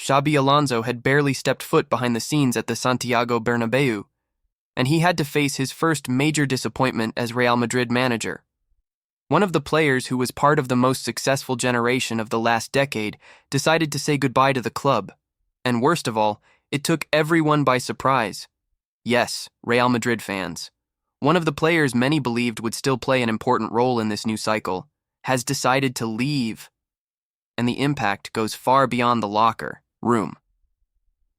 Xabi Alonso had barely stepped foot behind the scenes at the Santiago Bernabeu, and he had to face his first major disappointment as Real Madrid manager. One of the players who was part of the most successful generation of the last decade decided to say goodbye to the club, and worst of all, it took everyone by surprise. Yes, Real Madrid fans. One of the players many believed would still play an important role in this new cycle has decided to leave, and the impact goes far beyond the locker room.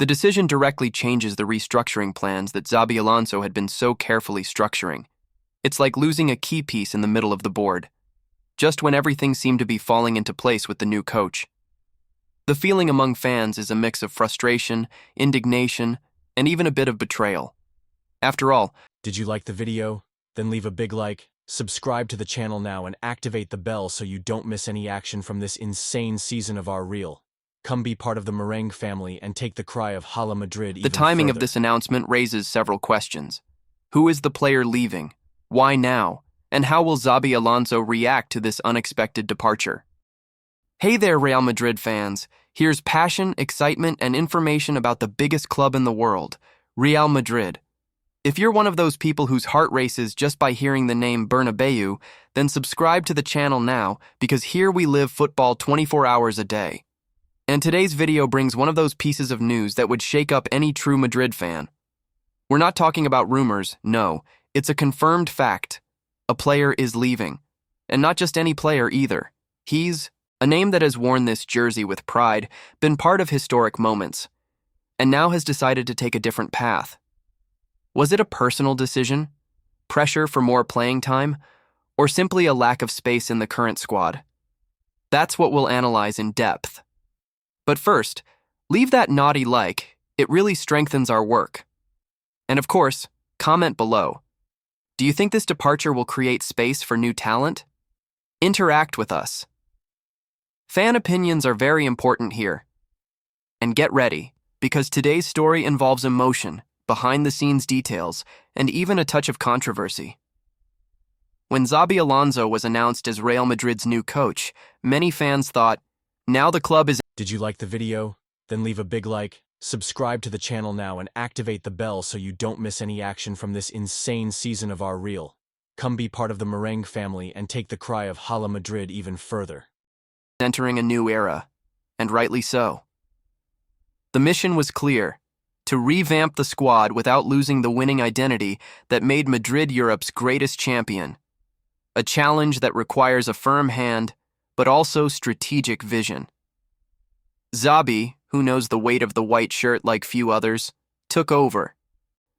The decision directly changes the restructuring plans that Xabi Alonso had been so carefully structuring. It's like losing a key piece in the middle of the board, just when everything seemed to be falling into place with the new coach. The feeling among fans is a mix of frustration, indignation, and even a bit of betrayal. After all, did you like the video? Then leave a big like, subscribe to the channel now and activate the bell so you don't miss any action from this insane season of our reel. Come be part of the merengue family and take the cry of Hala Madrid even the timing further. of this announcement raises several questions. Who is the player leaving? Why now? And how will Xabi Alonso react to this unexpected departure? Hey there, Real Madrid fans. Here's passion, excitement, and information about the biggest club in the world, Real Madrid. If you're one of those people whose heart races just by hearing the name Bernabeu, then subscribe to the channel now, because here we live football 24 hours a day. And today's video brings one of those pieces of news that would shake up any true Madrid fan. We're not talking about rumors, no. It's a confirmed fact. A player is leaving. And not just any player either. He's a name that has worn this jersey with pride, been part of historic moments, and now has decided to take a different path. Was it a personal decision? Pressure for more playing time? Or simply a lack of space in the current squad? That's what we'll analyze in depth. But first, leave that naughty like. It really strengthens our work. And of course, comment below. Do you think this departure will create space for new talent? Interact with us. Fan opinions are very important here. And get ready, because today's story involves emotion, behind-the-scenes details, and even a touch of controversy. When Xabi Alonso was announced as Real Madrid's new coach, many fans thought, now the club is... Did you like the video? Then leave a big like, subscribe to the channel now and activate the bell so you don't miss any action from this insane season of our reel. Come be part of the merengue family and take the cry of Hala Madrid even further. Entering a new era, and rightly so. The mission was clear, to revamp the squad without losing the winning identity that made Madrid Europe's greatest champion. A challenge that requires a firm hand, but also strategic vision. Xabi, who knows the weight of the white shirt like few others, took over,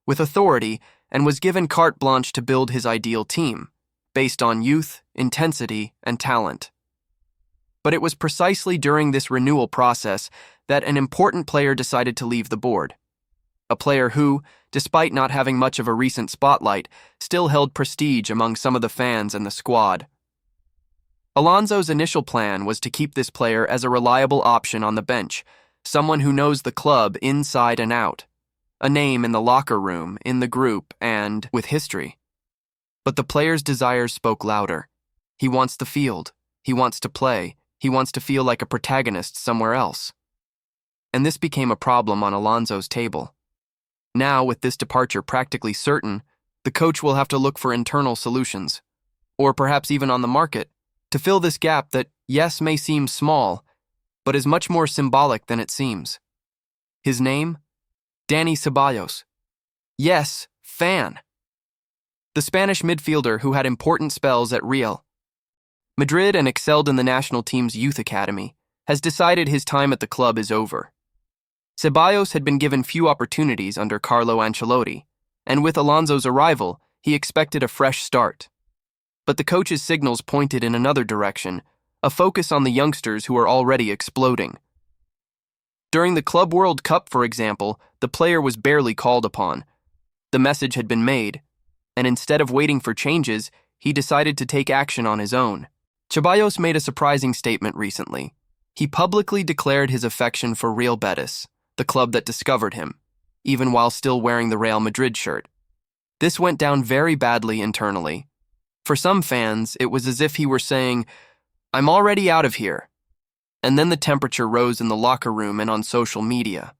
with authority, and was given carte blanche to build his ideal team, based on youth, intensity, and talent. But it was precisely during this renewal process that an important player decided to leave the board. A player who, despite not having much of a recent spotlight, still held prestige among some of the fans and the squad. Alonso's initial plan was to keep this player as a reliable option on the bench, someone who knows the club inside and out, a name in the locker room, in the group, and with history. But the player's desires spoke louder. He wants the field. He wants to play. He wants to feel like a protagonist somewhere else. And this became a problem on Alonso's table. Now, with this departure practically certain, the coach will have to look for internal solutions, or perhaps even on the market, to fill this gap that, yes, may seem small, but is much more symbolic than it seems. His name? Dani Ceballos. Yes, fan. The Spanish midfielder who had important spells at Real Madrid and excelled in the national team's youth academy, has decided his time at the club is over. Ceballos had been given few opportunities under Carlo Ancelotti, and with Alonso's arrival, he expected a fresh start. But the coach's signals pointed in another direction, a focus on the youngsters who are already exploding. During the Club World Cup, for example, the player was barely called upon. The message had been made, and instead of waiting for changes, he decided to take action on his own. Ceballos made a surprising statement recently. He publicly declared his affection for Real Betis, the club that discovered him, even while still wearing the Real Madrid shirt. This went down very badly internally. For some fans, it was as if he were saying, "I'm already out of here." And then the temperature rose in the locker room and on social media.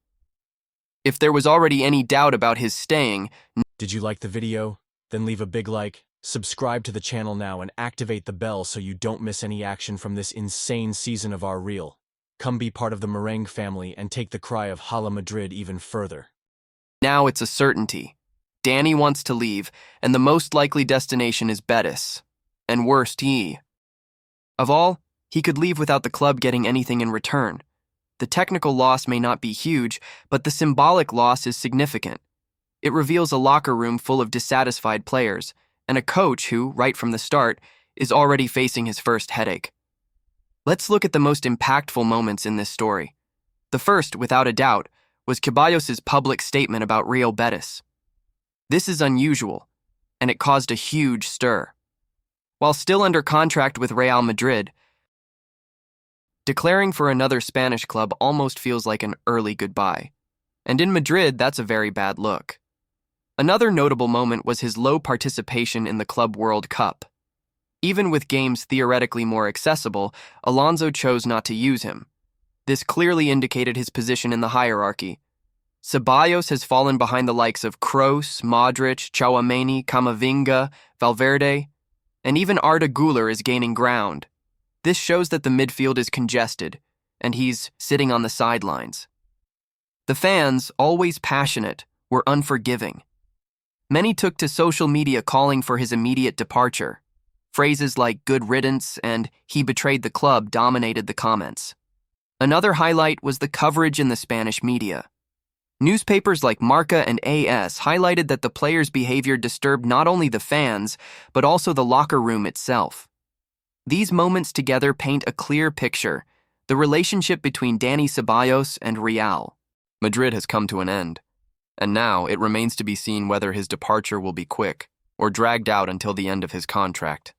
If there was already any doubt about his staying, Did you like the video? Then leave a big like, subscribe to the channel now and activate the bell so you don't miss any action from this insane season of our reel. Come be part of the Merengue family and take the cry of Hala Madrid even further. now it's a certainty. Dani wants to leave, and the most likely destination is Betis. And worst, of all, he could leave without the club getting anything in return. The technical loss may not be huge, but the symbolic loss is significant. It reveals a locker room full of dissatisfied players, and a coach who, right from the start, is already facing his first headache. Let's look at the most impactful moments in this story. The first, without a doubt, was Ceballos' public statement about Real Betis. This is unusual, and it caused a huge stir. While still under contract with Real Madrid, declaring for another Spanish club almost feels like an early goodbye. And in Madrid, that's a very bad look. Another notable moment was his low participation in the Club World Cup. Even with games theoretically more accessible, Alonso chose not to use him. This clearly indicated his position in the hierarchy. Ceballos has fallen behind the likes of Kroos, Modric, Tchouaméni, Camavinga, Valverde, and even Arda Güler is gaining ground. This shows that the midfield is congested, and he's sitting on the sidelines. The fans, always passionate, were unforgiving. Many took to social media calling for his immediate departure. Phrases like "good riddance" and "he betrayed the club" dominated the comments. Another highlight was the coverage in the Spanish media. Newspapers like Marca and AS highlighted that the players' behavior disturbed not only the fans, but also the locker room itself. These moments together paint a clear picture: the relationship between Dani Ceballos and Real Madrid has come to an end, and now it remains to be seen whether his departure will be quick or dragged out until the end of his contract.